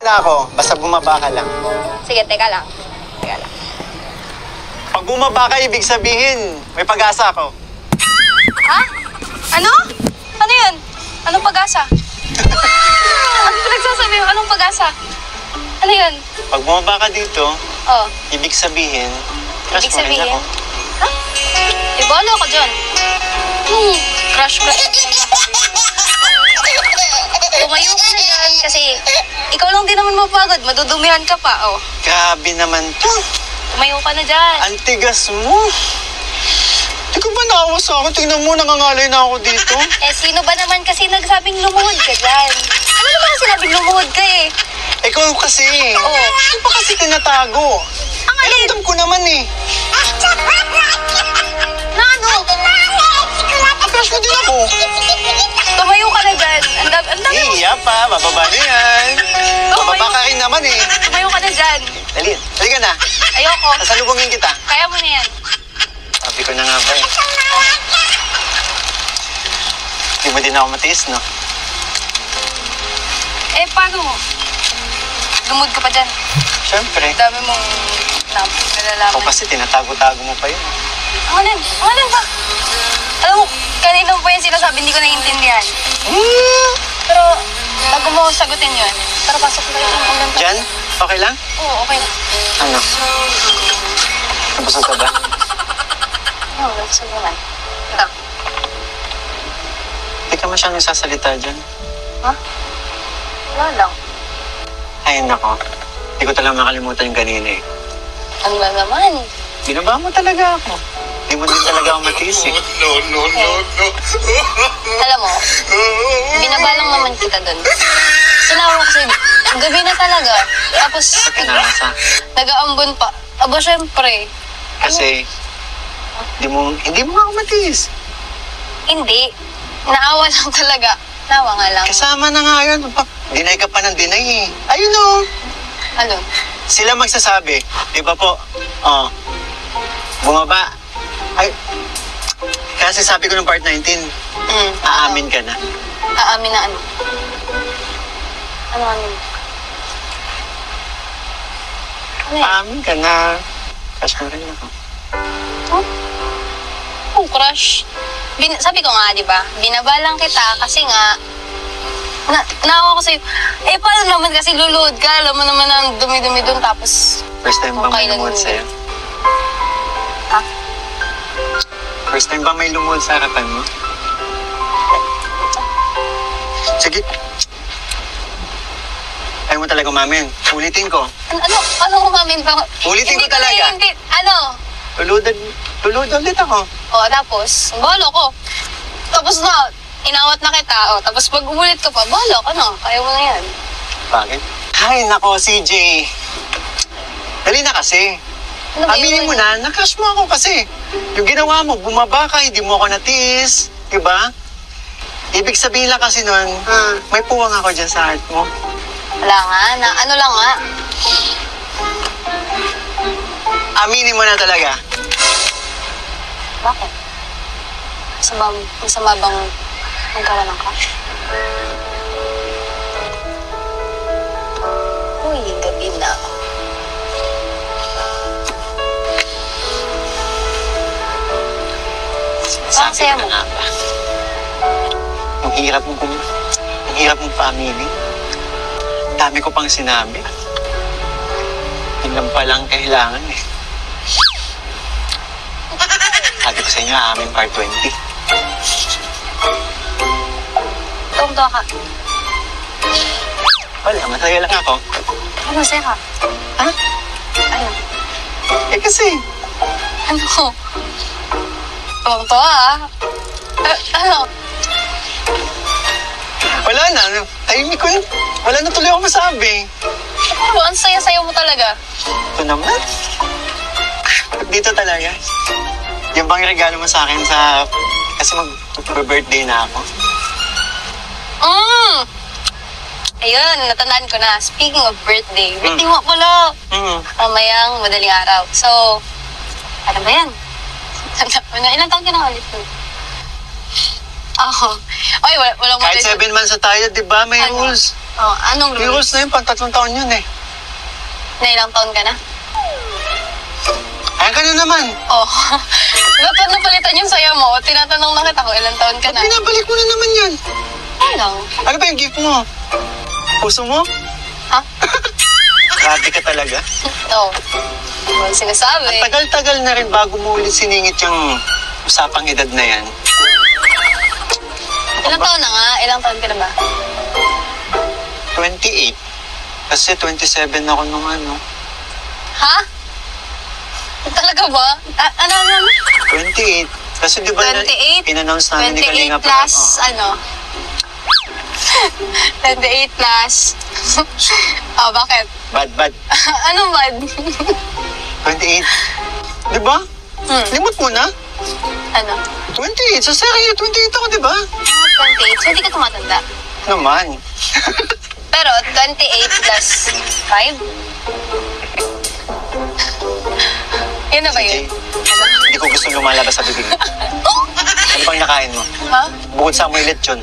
na ako, basta bumaba ka lang. Sige, teka lang. Pag bumaba ka, ibig sabihin, may pag-asa ako. Ha? Ano? Ano yun? Anong pag-asa? Ano pinagsasabi mo? Anong pag-asa? Ano yun? Pag bumaba ka dito, Oh, ibig sabihin, ibig crush mo rin sabihin? ako. Ha? Ibolo ko dyan. Crush. Tumayo ka na dyan kasi ikaw lang din naman mapagod. Madudumihan ka pa, oh. Grabe naman to. Tumayo ka na dyan. Ang tigas mo. Di ko ba naawa sa akin? Tingnan mo, nangangalay na ako dito. Eh, sino ba naman kasi nagsabing lumuhod ka dyan? Ano naman sinabing lumuhod ka eh? Ikaw kasi. Oo. Ano pa kasi tinatago? Ang alin? Alam ko naman eh. Na ano? Crush mo din ako. Tumayo ka na dyan. Ang dami mo. Iya pa, bababa na yan. Bababa ka rin naman eh. Tumayo ka na dyan. Dali, halika na. Ayoko. Sasalubungin kita. Kaya mo na yan. Sabi ko na nga ba eh. Di mo din ako matiis, no? Eh, paano mo? Lumod ka pa dyan. Siyempre. Dami mong nalalaman. Ako kasi tinatago-tago mo pa yun. Ang alin ba? Alam mo, kanina pa yung sinasabi, hindi ko naiintindihan. Pero, bago mo sagutin yun, tara pasok na yung ulan pa. Jan, okay lang? Oo, okay lang. Ano? Nabusog ka ba? Oo, nabusog naman. Ito. Hindi ka masyadong sasalita dyan. Ha? Wala lang. Ay, nako. Hindi ko talaga makalimutan yung kanina eh. Ano ba naman? Binaba mo talaga ako. Hindi mo din talaga ako matiis eh. No. Alam mo, binabalang naman kita dun. Sinawa ko kasi, gabi na talaga. Tapos, Kinasa. nag-aambon pa. Aba, syempre. Kasi, hindi mo nga ako matiis. Hindi. Naawa lang talaga. Naawa nga lang. Kasama na nga yun. Dinay ka pa ng dinay eh. Ayun o. Ano? Sila magsasabi, di ba po? Oh, bumaba. Ay, kasi sabi ko ng part 19, aamin ka na. Aamin na ano? Ano amin? Ano yan? Aamin ka na. Crush mo rin ako. Huh? Oh, crush. Sabi ko nga, di ba? Binabalang kita kasi nga, naawa ko sa'yo. Eh, paano naman kasi luluhod ka? Alam mo naman ang dumi-dumi dun, tapos... First time ba may kailan lumuhod yun? sa'yo? Ha? First time ba may lumuhod sa harapan mo? Sige. Ayaw mo talaga umamin. Ulitin ko. Ano umamin pa? Ulitin ko talaga. Hindi. Ano? Tulod ulit ako. O, tapos, bolo ko. Tapos na, inawat na kita. O, tapos pag umulit ka pa, bolo ka na. Kaya mo na yan. Bakit? Ay, nako, CJ. Dali na kasi. Ano ba Aminin yun? mo na, na-crush mo ako kasi. Yung ginawa mo, bumaba ka, hindi mo ako natiis. Diba? Ibig sabihin lang kasi nun, may puwang ako dyan sa heart mo. Wala nga. Ano lang nga. Aminin mo na talaga. Bakit? Masama bang magkaroon ng crush? Uy, gabi na. Sabi saya ko mo. na nga ba? Ang hirap mong paaminin. Dami ko pang sinabi. Yun lang palang kailangan eh. Sabi ko sa inyo, aming part 20. Tuwang-tuwa ka. Wala, masaya lang ako. Ano, masaya ka? Ha? Ano? Eh kasi, Ano? Tuwang-tuwa ah. Ano? wala na. Tahimik ko yun. Wala na tuloy ako masabi. Ano? Ang saya-saya mo talaga. Ito naman. Dito talaga. Yung bang regalo mo sa akin sa... Kasi mag-birthday na ako. Ayun, natandaan ko na. Speaking of birthday, birthday mo pala. Mamayang madaling araw. So, ano ba yan? Ilang taon ka na ulit mo? Ako. Ay, walang Kahit 7 months na tayo, di ba? May Ano? rules. Oh, anong Yung rules? rules na yun, pang 3 taon yun eh. Na ilang taon ka na? Ayan ka na naman. Oh. Ba't na napalitan yung saya mo? Tinatanong na kita kung ilang taon ka na. Pinabalik mo na naman yan. Ano? Ano ba yung gift mo? Puso mo? Ha? Grabe ka talaga. Oo. Ano sinasabi? Tagal-tagal na rin bago mo ulit siningit yung usapang edad na yan. Ilang taon na nga? Ilang taon ka na ba? 28. Kasi 27 ako nung ano. Ha? Talaga ba? Ano? 28. Kasi di ba 28? in-announce namin ni 28 Kalinga plus, ano? 28 plus. Oh, bakit? Bad. Anong bad? 28. Di ba? Limot mo na? Ano? 28. Sa serye, 28 ako, di ba? 28. So, hindi ka tumatanda. Naman. Pero, 28 plus 5? Yun na ba yun? Hindi ko gusto lumalabas sa bibig mo. Ano bang nakain mo? Ha? Bukod sa amoy lechon.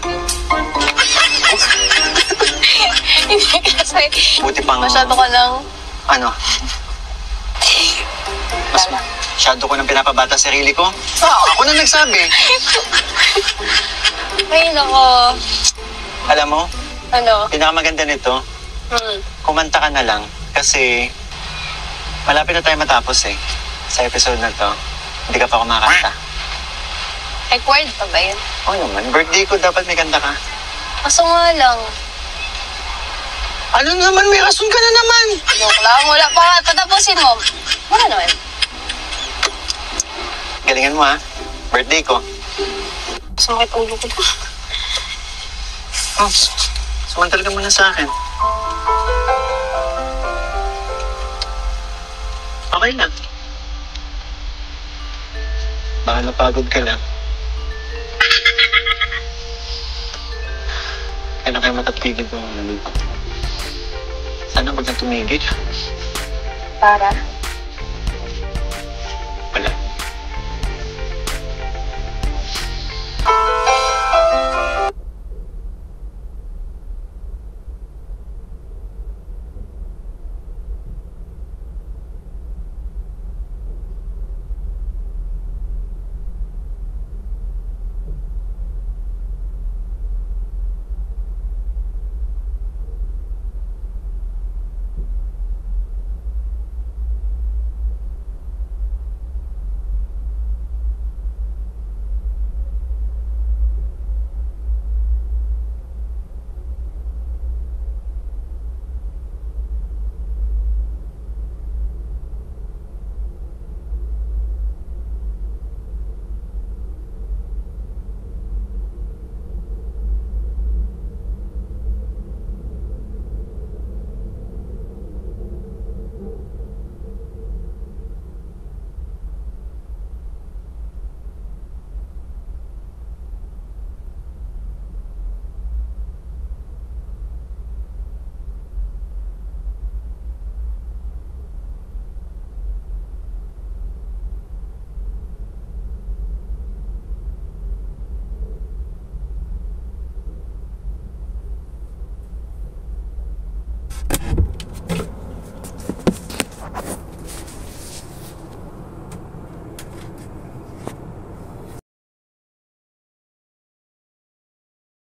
Hindi kasi Buti pang... masyado ka ng... Ano? Masyado ko nang pinapabata sa sarili ko. Ako na nagsabi. Ay, nako. Alam mo, Ano? pinakamaganda nito, kumanta ka na lang. Kasi malapit na tayo matapos eh. Sa episode na to, hindi ka pa kumakanta. Required pa ba yun? Oo naman, birthday ko, dapat may kanta ka. Kaso nga lang. Ano naman, may rason ka na naman. Joke lang. Wala pa nga. Tatapusin mo. Wala naman. Galingan mo ha, birthday ko. Sumakit ulo ko. Oh, sumantal ka muna sa akin. Okay lang. Baka napagod ka lang. Kailan kayo matapigil ko ng nalito? Sana huwag na tumigil. Para?